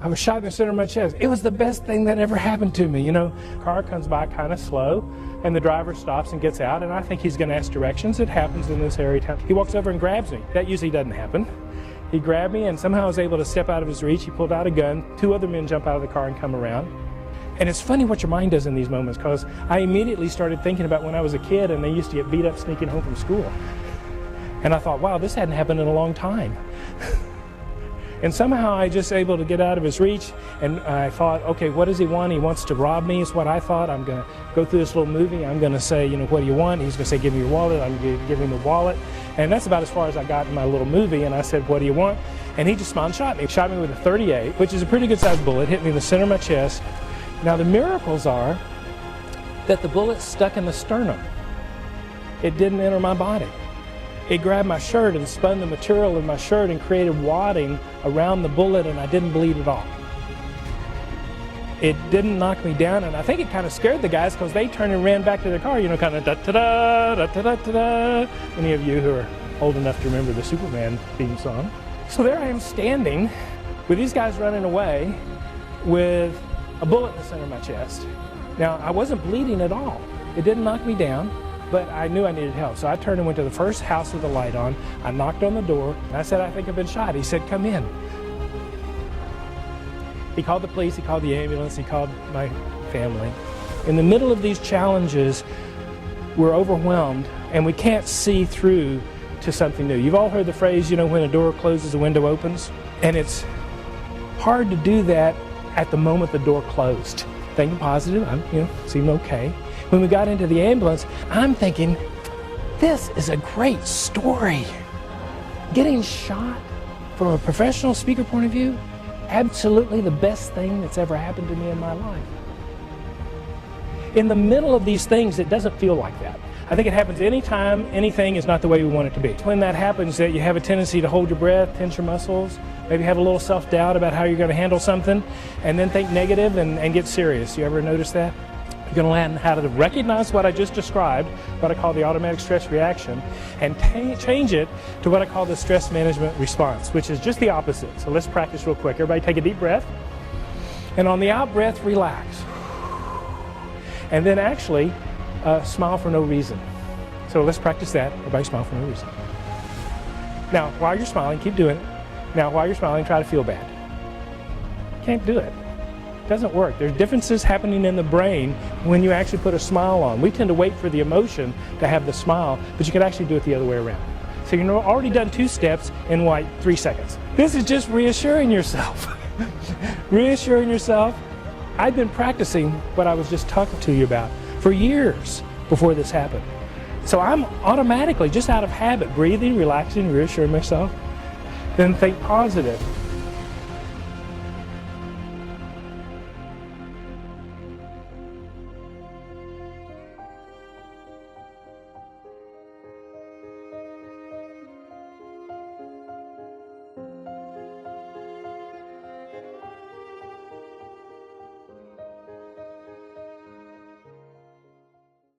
I was shot in the center of my chest. It was the best thing that ever happened to me, you know. Car comes by kind of slow, and the driver stops and gets out, and I think he's going to ask directions. It happens in this area of town. He walks over and grabs me. That usually doesn't happen. He grabbed me, and somehow I was able to step out of his reach. He pulled out a gun. 2 other men jump out of the car and come around. And it's funny what your mind does in these moments, because I immediately started thinking about when I was a kid and they used to get beat up sneaking home from school. And I thought, wow, this hadn't happened in a long time. And somehow I just able to get out of his reach, and I thought, okay, what does he want? He wants to rob me, is what I thought. I'm going to go through this little movie. I'm going to say, you know, what do you want? He's going to say, give me your wallet. I'm going to give him the wallet. And that's about as far as I got in my little movie. And I said, what do you want? And he just smiled and shot me. He shot me with a .38, which is a pretty good sized bullet, hit me in the center of my chest. Now the miracles are that the bullet stuck in the sternum. It didn't enter my body. It grabbed my shirt and spun the material in my shirt and created wadding around the bullet, and I didn't bleed at all. It didn't knock me down, and I think it kind of scared the guys because they turned and ran back to their car, you know, kind of da-da-da, da-da-da-da. Any of you who are old enough to remember the Superman theme song. So there I am standing with these guys running away with a bullet in the center of my chest. Now, I wasn't bleeding at all. It didn't knock me down. But I knew I needed help, so I turned and went to the first house with the light on. I knocked on the door, and I said, I think I've been shot. He said, come in. He called the police, he called the ambulance, he called my family. In the middle of these challenges, we're overwhelmed, and we can't see through to something new. You've all heard the phrase, you know, when a door closes, the window opens. And it's hard to do that at the moment the door closed. Thinking positive, seemed okay. When we got into the ambulance, I'm thinking, this is a great story. Getting shot from a professional speaker point of view, absolutely the best thing that's ever happened to me in my life. In the middle of these things, it doesn't feel like that. I think it happens anytime anything is not the way we want it to be. When that happens, that you have a tendency to hold your breath, tense your muscles, maybe have a little self-doubt about how you're going to handle something, and then think negative and get serious. You ever notice that? You're going to learn how to recognize what I just described, what I call the automatic stress reaction, and change it to what I call the stress management response, which is just the opposite. So let's practice real quick. Everybody take a deep breath. And on the out breath, relax. And then actually smile for no reason. So let's practice that. Everybody smile for no reason. Now, while you're smiling, keep doing it. Now, while you're smiling, try to feel bad. Can't do it. Doesn't work. There's differences happening in the brain when you actually put a smile on. We tend to wait for the emotion to have the smile, but you can actually do it the other way around. So you've already done 2 steps in like 3 seconds. This is just reassuring yourself. Reassuring yourself. I've been practicing what I was just talking to you about for years before this happened. So I'm automatically, just out of habit, breathing, relaxing, reassuring myself. Then think positive.